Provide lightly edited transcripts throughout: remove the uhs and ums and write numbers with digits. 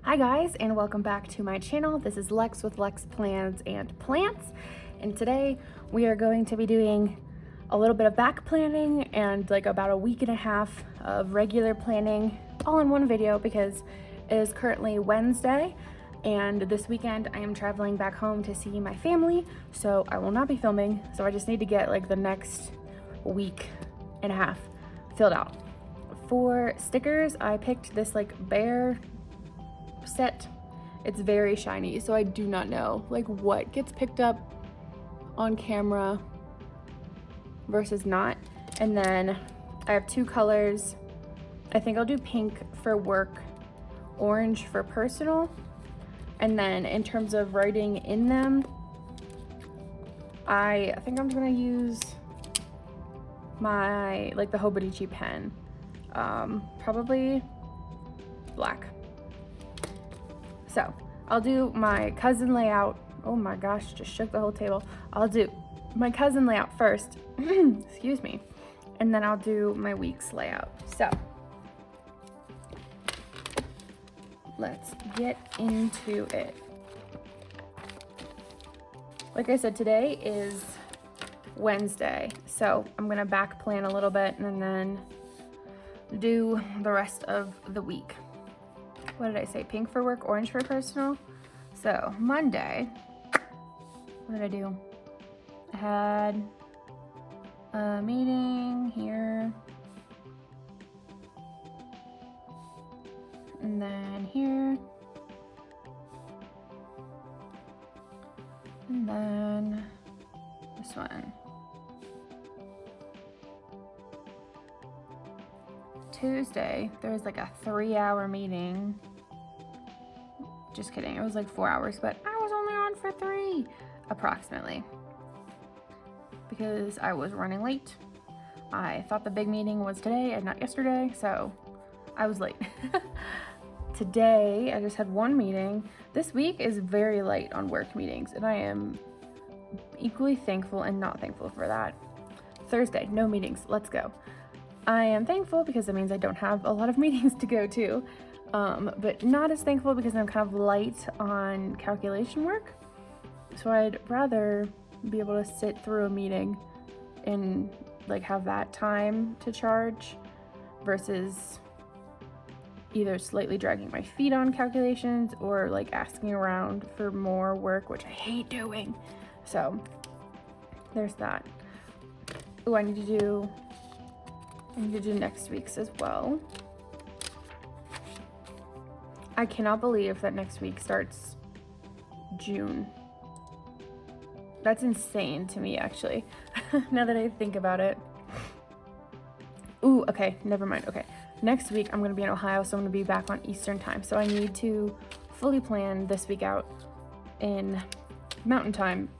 Hi guys, and welcome back to my channel. This is Lex with Lex Plans and Plants, and today we are going to be doing a little bit of back planning and like about a week and a half of regular planning all in one video because it is currently Wednesday and this weekend I am traveling back home to see my family, so I will not be filming. So I just need to get like the next week and a half filled out. For stickers, I picked this like bear set. It's very shiny, so I do not know like what gets picked up on camera versus not. And then I have two colors. I think I'll do pink for work, orange for personal. And then in terms of writing in them, I think I'm gonna use my like the Hobonichi pen, probably black. So I'll do my cousin layout. Oh my gosh, just shook the whole table. I'll do my cousin layout first, excuse me, and then I'll do my week's layout. So let's get into it. Like I said, today is Wednesday, so I'm gonna back plan a little bit and then do the rest of the week. What did I say? Pink for work, orange for personal. So Monday, what did I do? I had a meeting here, and then here, and then this one. Tuesday, there was like a 3-hour meeting. Just kidding, it was like 4 hours, but I was only on for 3, approximately, because I was running late. I thought the big meeting was today and not yesterday, so I was late. Today, I just had one meeting. This week is very light on work meetings, and I am equally thankful and not thankful for that. Thursday, no meetings, let's go. I am thankful because it means I don't have a lot of meetings to go to, but not as thankful because I'm kind of light on calculation work. So I'd rather be able to sit through a meeting and like have that time to charge versus either slightly dragging my feet on calculations or like asking around for more work, which I hate doing. So there's that. Oh, I need to do next week's as well. I cannot believe that next week starts June. That's insane to me, actually, now that I think about it. Ooh, okay, never mind. Okay, next week I'm gonna be in Ohio, so I'm gonna be back on Eastern time. So I need to fully plan this week out in Mountain time,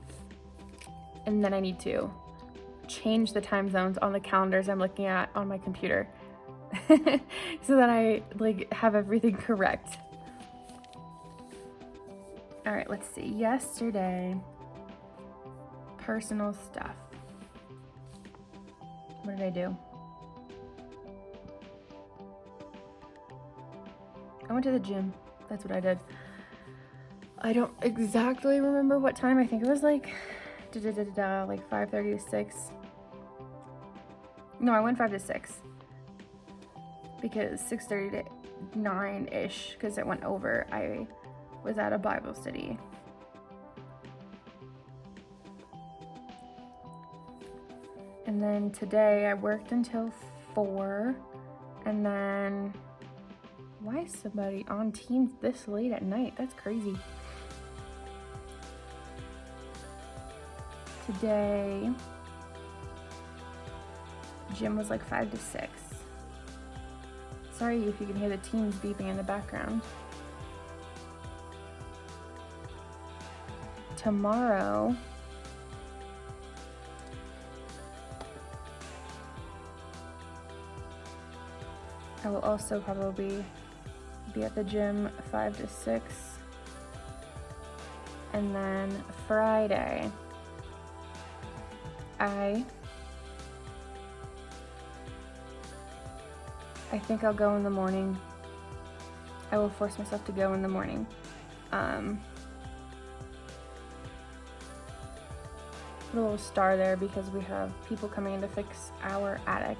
and then I need to change the time zones on the calendars I'm looking at on my computer so that I like have everything correct. All right, let's see. Yesterday, personal stuff. What did I do? I went to the gym. That's what I did. I don't exactly remember what time. I think it was like 5:30 to 6. No, I went 5 to 6 because 6:30 to 9-ish, because it went over. I was at a Bible study. And then today I worked until 4, and then why is somebody on Teams this late at night? That's crazy. Today, gym was like 5 to 6. Sorry if you can hear the Teams beeping in the background. Tomorrow, I will also probably be at the gym 5 to 6. And then Friday, I think I'll go in the morning. I will force myself to go in the morning. Put a little star there because we have people coming in to fix our attic,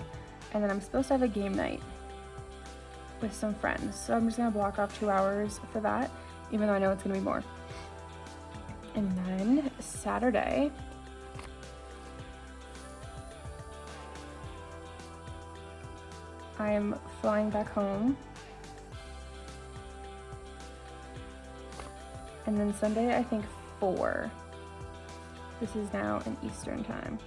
and then I'm supposed to have a game night with some friends, so I'm just gonna block off 2 hours for that, even though I know it's gonna be more. And then Saturday, I'm flying back home, and then Sunday I think 4. This is now in Eastern time.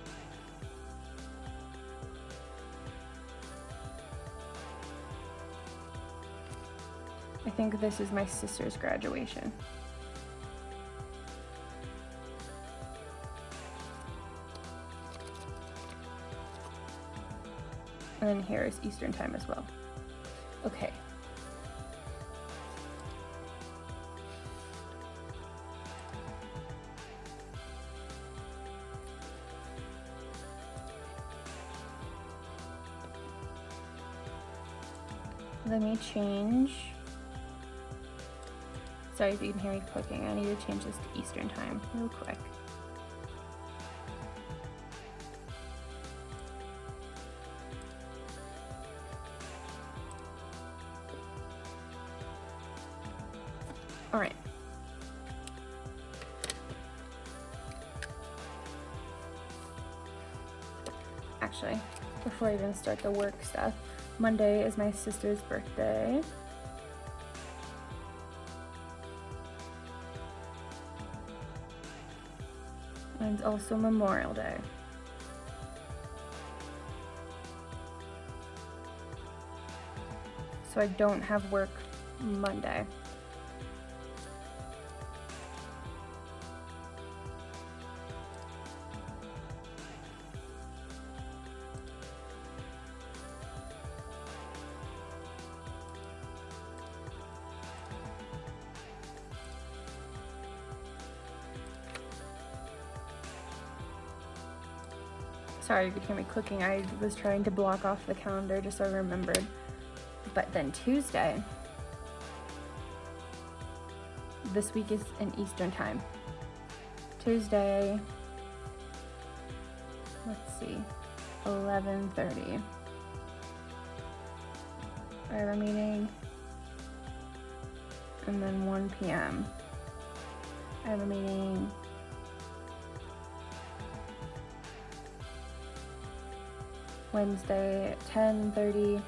I think this is my sister's graduation. And then here is Eastern time as well. Okay. Let me change. Sorry if you can hear me clicking. I need to change this to Eastern time real quick. All right. Actually, before I even start the work stuff, Monday is my sister's birthday. And it's also Memorial Day. So I don't have work Monday. Sorry, you could hear me clicking. I was trying to block off the calendar just so I remembered. But then Tuesday, this week is in Eastern time. Tuesday, let's see, 11:30. I have a meeting, and then 1 p.m. I have a meeting. Wednesday at 10:30.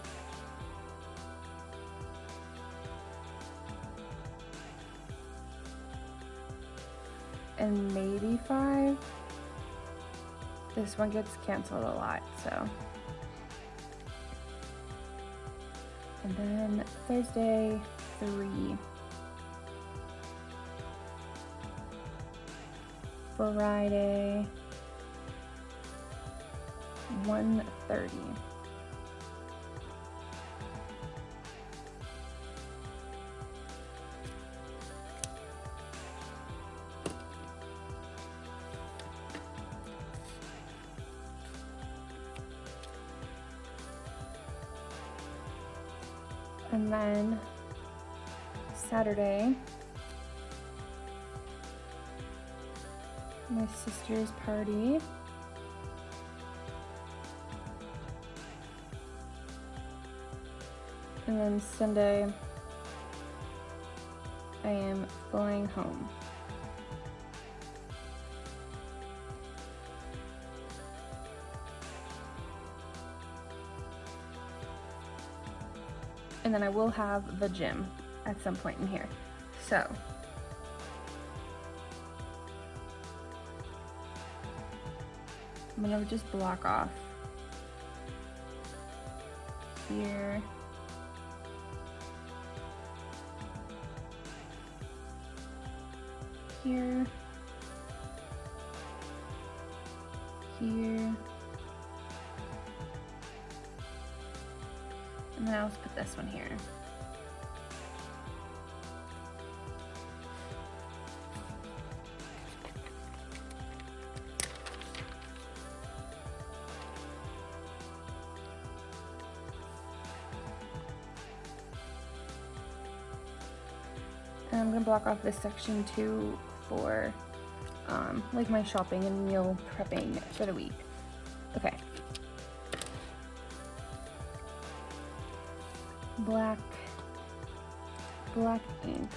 And maybe 5. This one gets canceled a lot, so. And then Thursday, 3. Friday, 1:30. And then Saturday, my sister's party. And then Sunday, I am flying home. And then I will have the gym at some point in here. So, I'm gonna just block off here. Here. Here. And then I'll just put this one here. And I'm gonna block off this section too for like my shopping and meal prepping for the week. Okay. Black ink.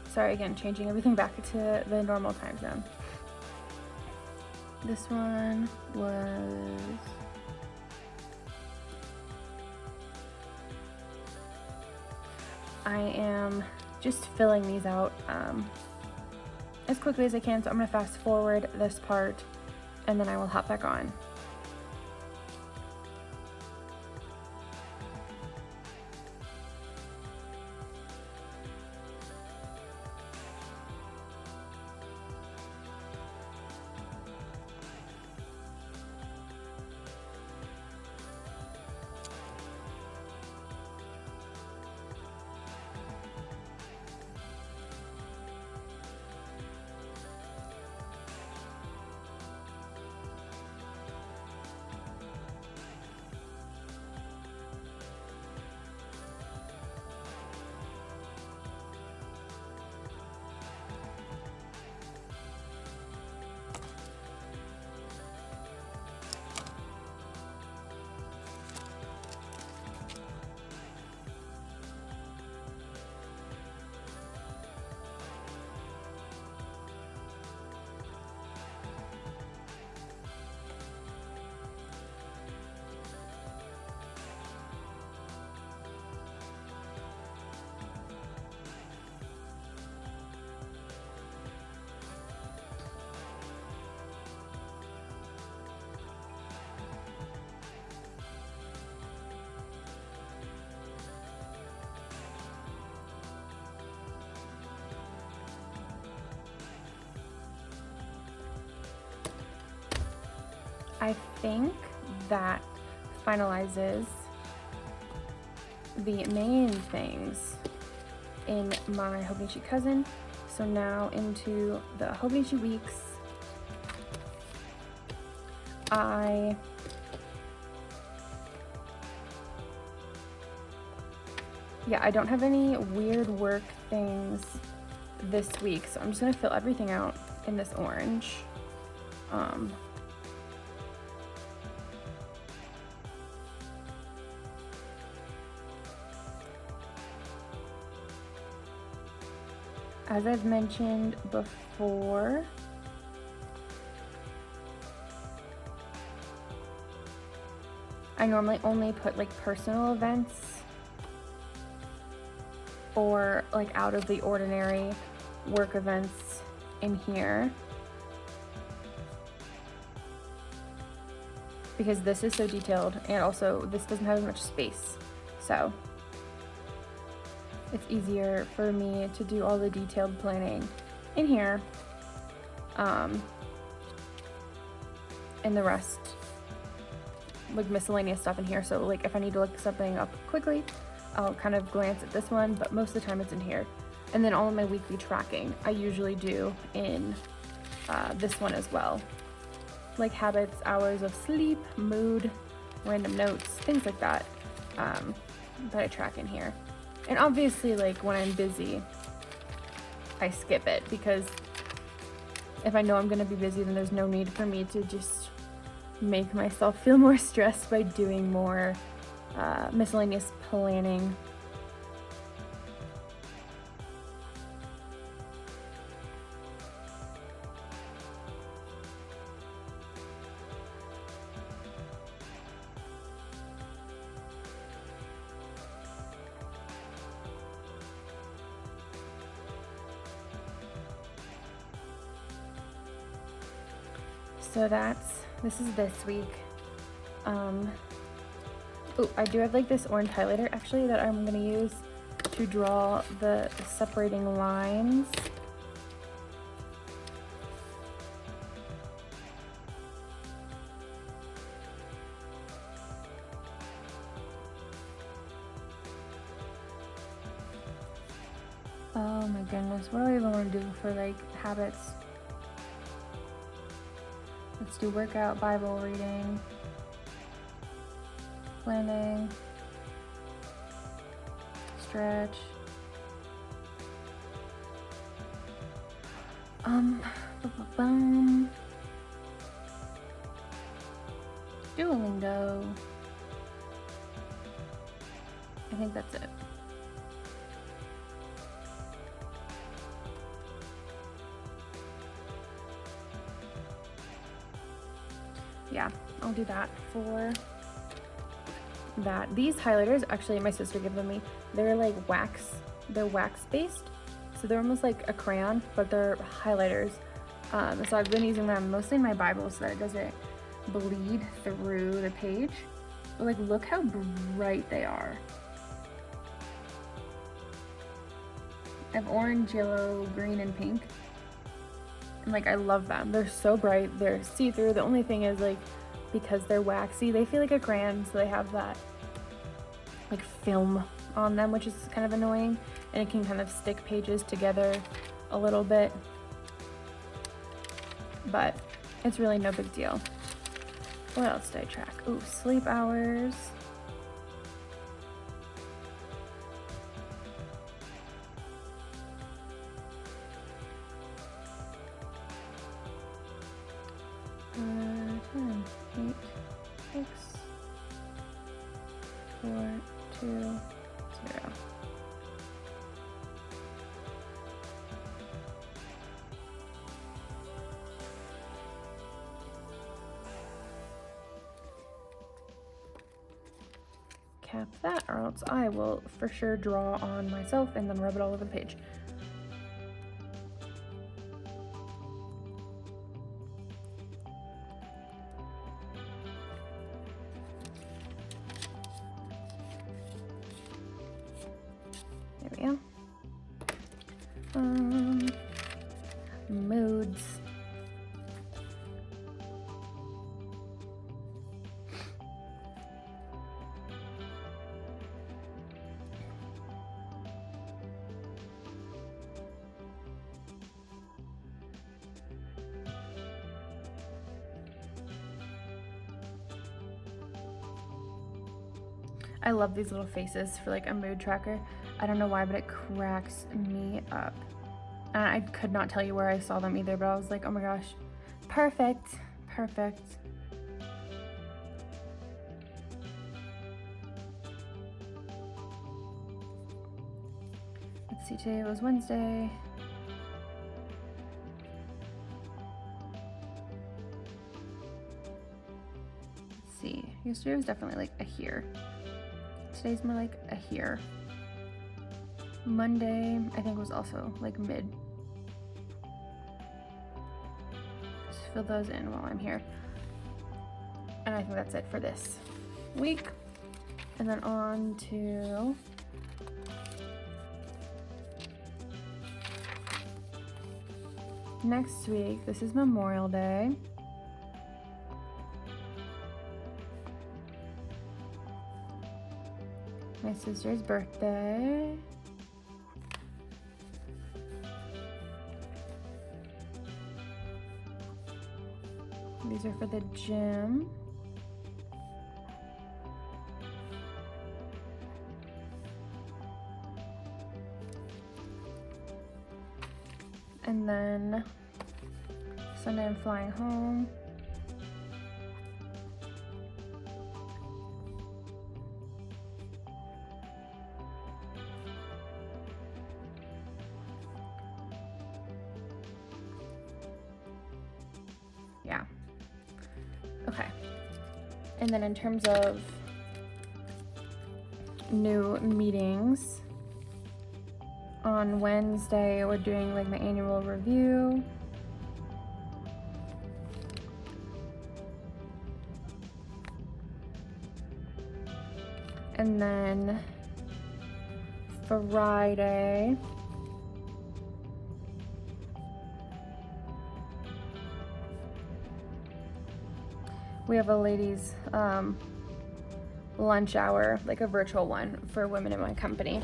Sorry, again, changing everything back to the normal time zone. This one was I am just filling these out as quickly as I can, so I'm going to fast forward this part and then I will hop back on. I think that finalizes the main things in my Hobonichi cousin. So now into the Hobonichi weeks. I don't have any weird work things this week, so I'm just gonna fill everything out in this orange. As I've mentioned before, I normally only put like personal events or like out of the ordinary work events in here, because this is so detailed, and also this doesn't have as much space, so it's easier for me to do all the detailed planning in here, and the rest, like miscellaneous stuff in here. So like if I need to look something up quickly, I'll kind of glance at this one, but most of the time it's in here. And then all of my weekly tracking I usually do in this one as well. Like habits, hours of sleep, mood, random notes, things like that, that I track in here. And obviously, like when I'm busy, I skip it, because if I know I'm gonna be busy, then there's no need for me to just make myself feel more stressed by doing more miscellaneous planning. So this is this week. Oh, I do have like this orange highlighter actually that I'm gonna use to draw the separating lines. Oh my goodness, what do I even want to do for like habits? Let's Let's do workout, Bible reading, planning, stretch. Duolingo. I think that's it. Yeah, I'll do that for that. These highlighters, actually my sister gave them me. They're like wax, they're wax based. So they're almost like a crayon, but they're highlighters. So I've been using them mostly in my Bible so that it doesn't bleed through the page. But like, look how bright they are. I have orange, yellow, green, and pink. And like, I love them. They're so bright. They're see-through. The only thing is like, because they're waxy, they feel like a crayon, so they have that like film on them, which is kind of annoying. And it can kind of stick pages together a little bit. But it's really no big deal. What else did I track? Ooh, sleep hours. Ten, 8, 6, 4, 2, 0. Cap that, or else I will for sure draw on myself and then rub it all over the page. There we go. Moods. I love these little faces for like a mood tracker. I don't know why, but it cracks me up. And I could not tell you where I saw them either, but I was like, oh my gosh, perfect, perfect. Let's see, today was Wednesday. Let's see, yesterday was definitely like a here. Today's more like a here. Monday, I think, was also like mid. Just fill those in while I'm here. And I think that's it for this week. And then on to next week. This is Memorial Day. My sister's birthday. These are for the gym. And then Sunday I'm flying home. Yeah. Okay. And then in terms of new meetings, on Wednesday we're doing like my annual review. And then Friday we have a ladies' lunch hour, like a virtual one for women in my company.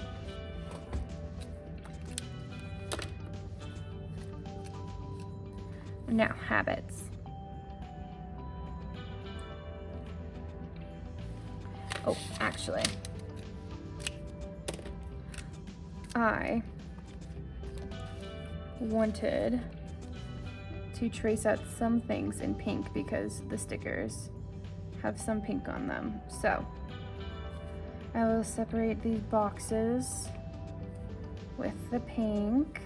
Now, habits. Oh, actually, I wanted to trace out some things in pink because the stickers have some pink on them. So I will separate these boxes with the pink,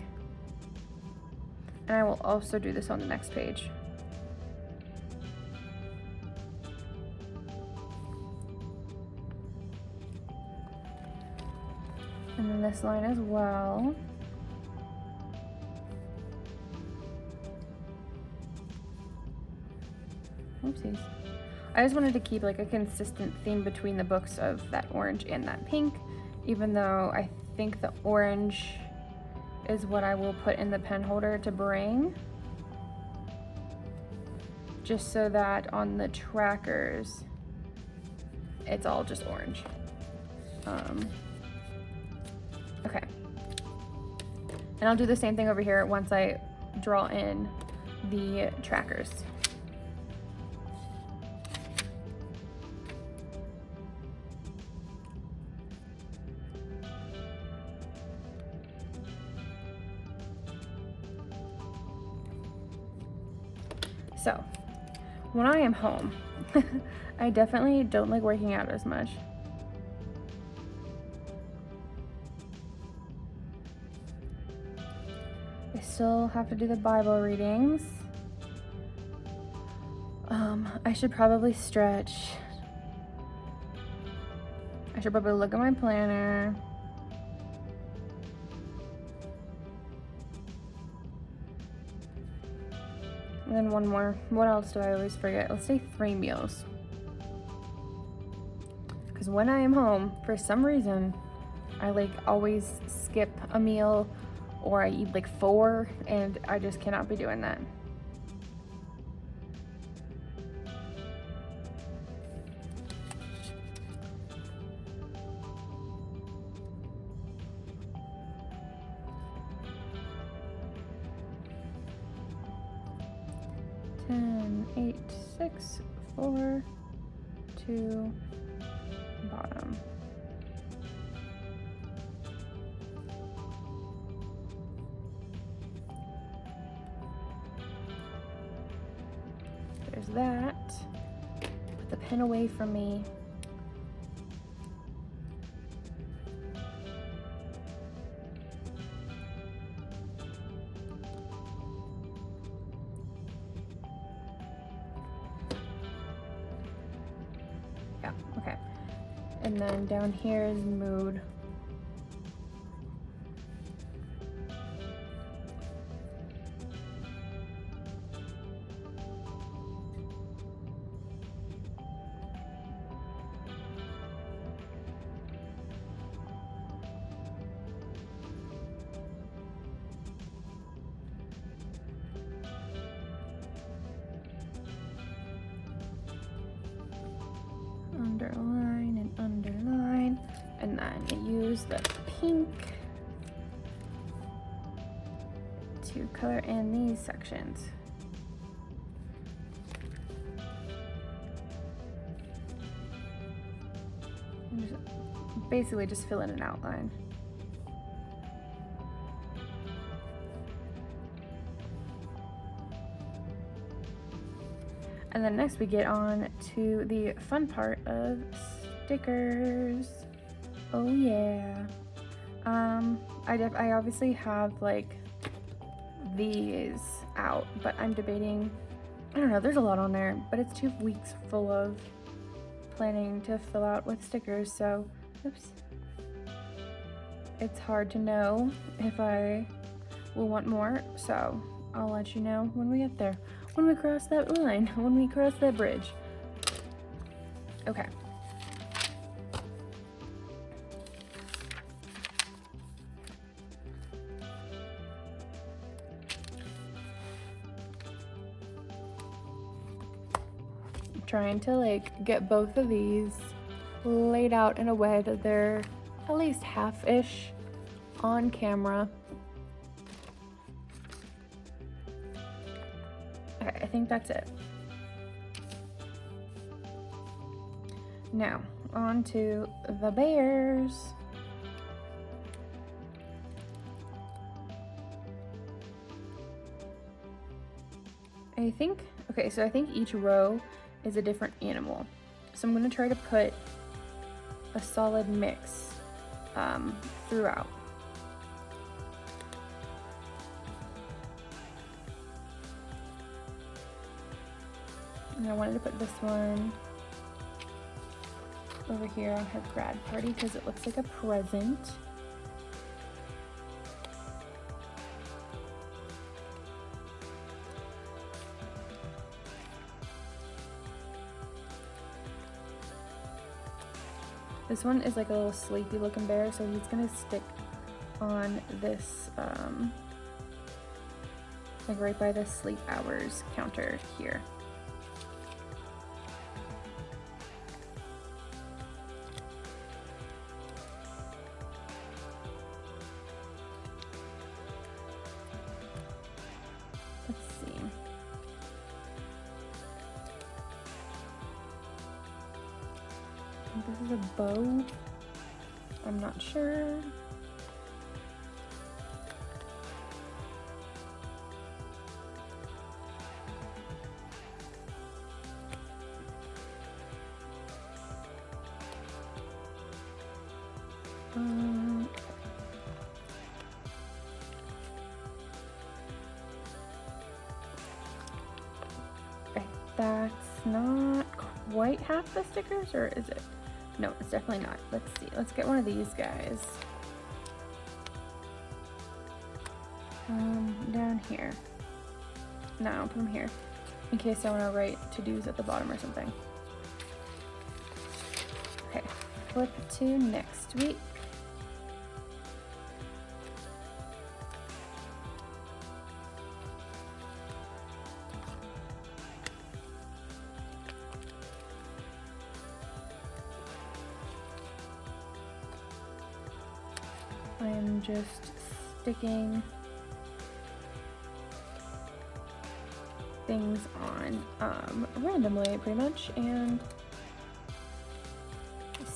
and I will also do this on the next page. And then this line as well. Oopsies. I just wanted to keep like a consistent theme between the books of that orange and that pink, even though I think the orange is what I will put in the pen holder to bring, just so that on the trackers it's all just orange. Okay, and I'll do the same thing over here once I draw in the trackers. So, when I am home, I definitely don't like working out as much. I still have to do the Bible readings. I should probably stretch. I should probably look at my planner. And then one more. What else do I always forget? Let's say 3 meals. Because when I am home, for some reason, I like always skip a meal, or I eat like 4, and I just cannot be doing that. Ten, 8, 6, 4, 2, bottom. There's that. Put the pen away from me. Yeah, okay. And then down here is mood. Underline and underline, and then you use the pink to color in these sections. And basically just fill in an outline. And then next we get on to the fun part of stickers. Oh yeah. I obviously have like these out, but I'm debating, I don't know, there's a lot on there, but it's 2 weeks full of planning to fill out with stickers, so oops. It's hard to know if I will want more, so I'll let you know when we get there. When we cross that line, when we cross that bridge. Okay. I'm trying to like get both of these laid out in a way that they're at least half-ish on camera. Okay, I think that's it. Now, on to the bears. I think each row is a different animal. So I'm gonna try to put a solid mix throughout. And I wanted to put this one over here on her grad party because it looks like a present. This one is like a little sleepy looking bear, so he's gonna stick on this, like right by the sleep hours counter here. Let's see. I think this is a bow. I'm not sure. That's not quite half the stickers, or is it? No, it's definitely not. Let's see. Let's get one of these guys. Down here. No, I'll put them here in case I want to write to-dos at the bottom or something. Okay, flip to next week. I am just sticking things on randomly pretty much and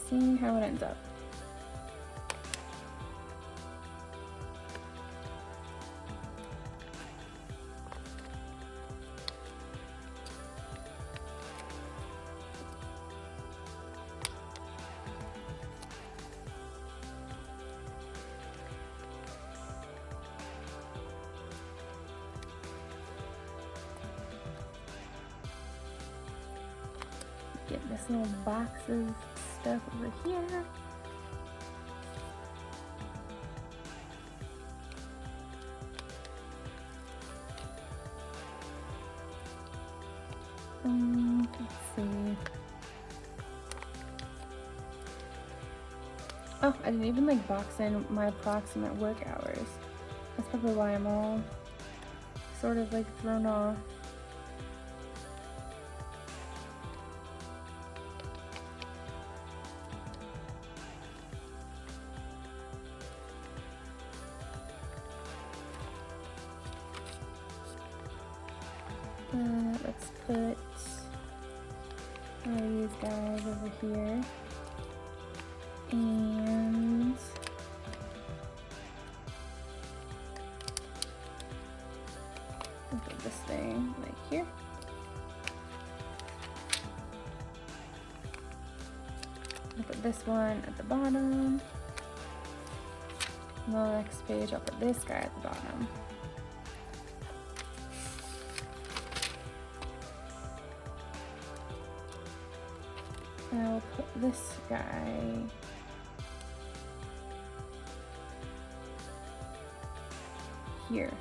seeing how it ends up. Get this little box of stuff over here. Let's see. Oh, I didn't even like box in my approximate work hours. That's probably why I'm all sort of like thrown off. Let's put one of these guys over here, and we'll put this thing right here. I'll put this one at the bottom. On the next page, I'll put this guy at the bottom. I'll put this guy here.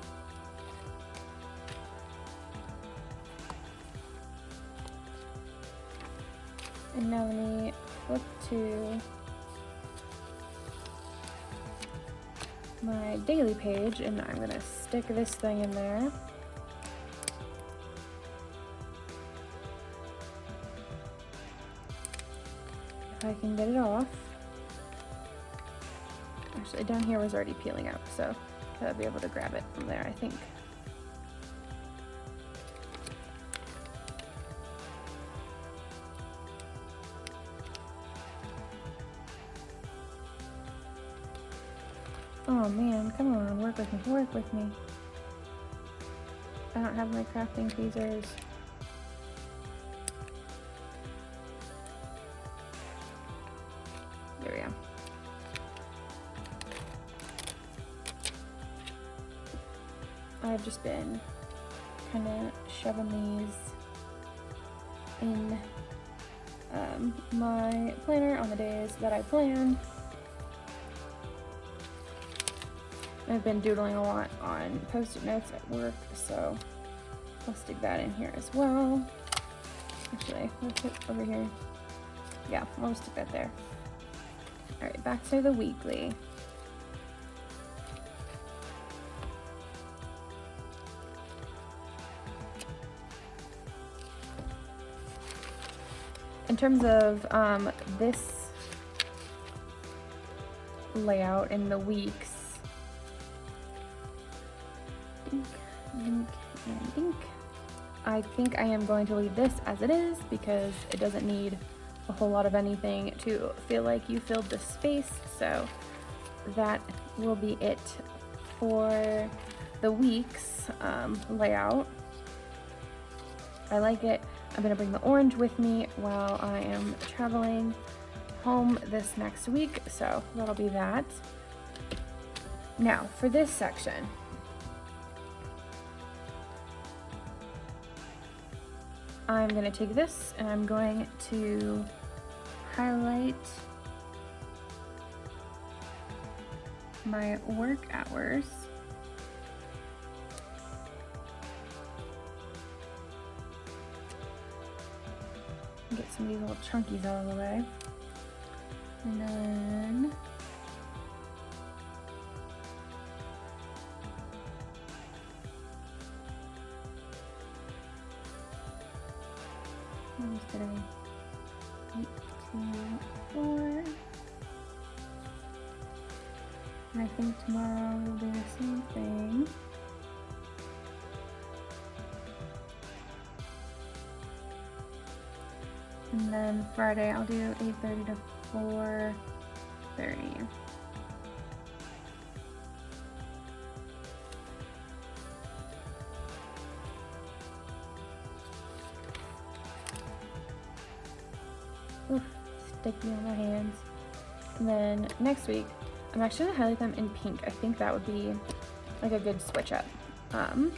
And now let me flip to my daily page, and I'm gonna stick this thing in there. If I can get it off. Actually, down here was already peeling out, so I'll be able to grab it from there, I think. Oh man, come on, work with me, work with me. I don't have my crafting tweezers. There we go. I've just been kind of shoving these in my planner on the days that I plan. I've been doodling a lot on post-it notes at work, so I'll stick that in here as well. Actually, let's put it over here. Yeah, I'll just stick that there. All right, back to the weekly. In terms of this layout in the weeks, I think I am going to leave this as it is because it doesn't need a whole lot of anything to feel like you filled the space. So that will be it for the week's layout. I like it. I'm gonna bring the orange with me while I am traveling home this next week, so that'll be that. Now, for this section, I'm gonna take this and I'm going to highlight my work hours. Get some of these little chunkies out of the way. And then what was today? 8 to 4. And I think tomorrow will do the same thing. And then Friday I'll do 8:30 to 4:30. Oof, sticky on my hands. And then next week, I'm actually gonna highlight them in pink. I think that would be like a good switch up. I'm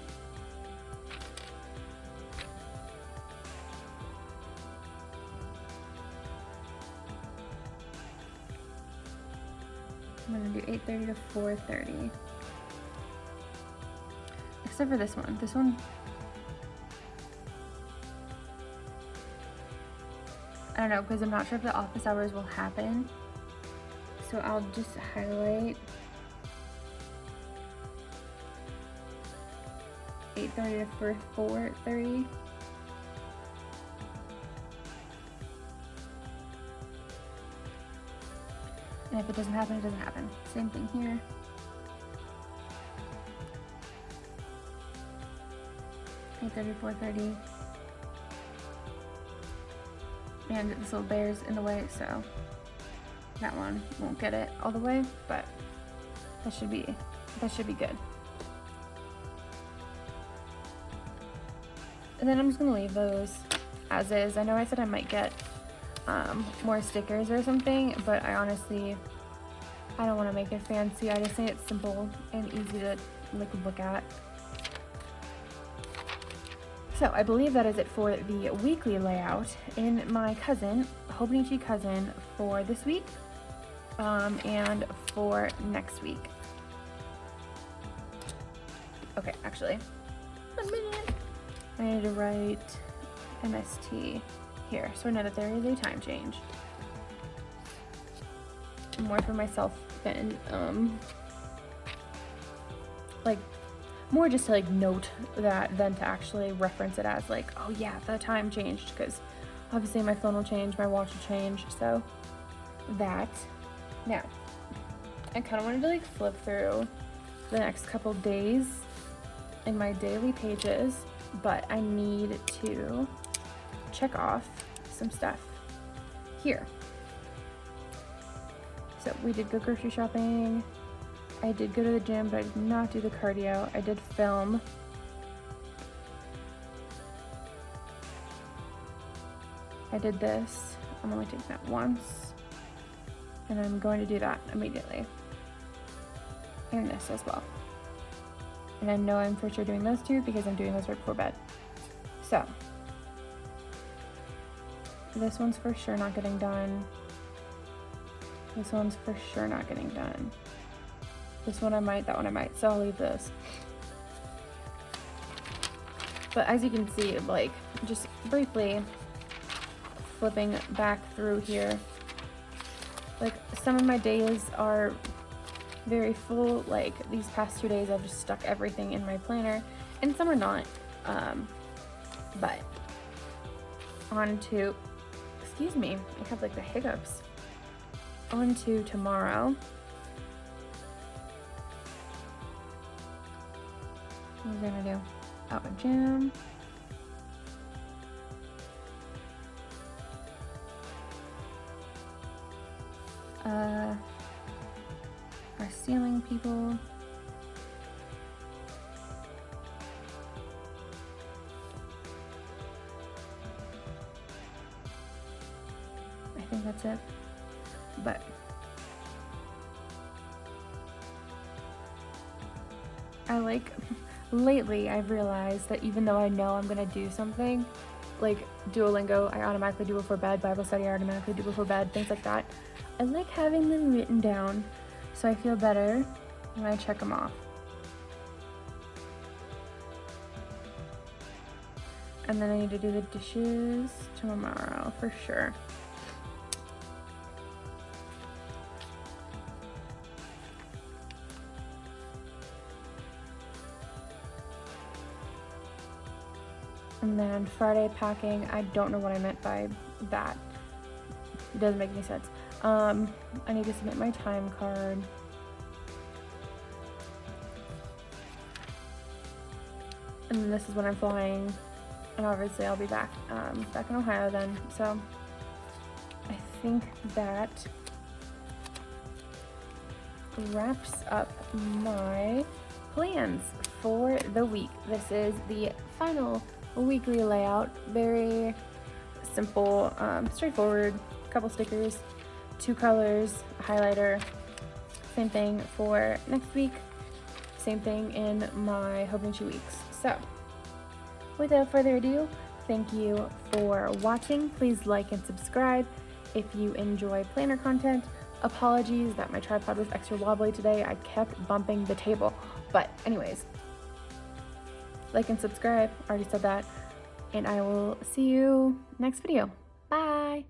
gonna do 8:30 to 4:30. Except for this one. This one, I don't know, because I'm not sure if the office hours will happen. So I'll just highlight 8:30 to 4:30. And if it doesn't happen, it doesn't happen. Same thing here. Eight 4:30. And this little bear's in the way, so that one won't get it all the way, but that should be good. And then I'm just gonna leave those as is. I know I said I might get more stickers or something, but I honestly, I don't want to make it fancy. I just think it's simple and easy to like look at. So I believe that is it for the weekly layout in my Hobonichi cousin for this week and for next week. Okay, actually, 1 minute. I need to write MST here, so I know that there is a time change. More for myself than like more just to like note that than to actually reference it as like, oh yeah, the time changed, because obviously my phone will change, my watch will change, so that. Now, I kind of wanted to like flip through the next couple days in my daily pages, but I need to check off some stuff here. So we did go grocery shopping. I did go to the gym, but I did not do the cardio. I did film. I did this. I'm only taking that once. And I'm going to do that immediately. And this as well. And I know I'm for sure doing those two because I'm doing those right before bed. So, this one's for sure not getting done. This one's for sure not getting done. This one I might, that one I might, so I'll leave this. But as you can see, like, just briefly flipping back through here, like, some of my days are very full. Like, these past 2 days I've just stuck everything in my planner, and some are not. But on to, excuse me, I have like the hiccups. On to tomorrow. What we're gonna do? Out at gym. Our ceiling people. I think that's it. But I like, lately I've realized that even though I know I'm gonna do something, like Duolingo, I automatically do before bed, Bible study, I automatically do before bed, things like that. I like having them written down so I feel better when I check them off. And then I need to do the dishes tomorrow for sure. And then Friday packing, I don't know what I meant by that. It doesn't make any sense. I need to submit my time card. And then this is when I'm flying. And obviously I'll be back in Ohio then. So I think that wraps up my plans for the week. This is the final weekly layout. Very simple, straightforward. Couple stickers, 2 colors, a highlighter. Same thing for next week. Same thing in my Hoping 2 weeks. So without further ado, thank you for watching. Please like and subscribe if you enjoy planner content. Apologies that my tripod was extra wobbly today. I kept bumping the table. But anyways, like and subscribe. Already said that. And I will see you next video. Bye.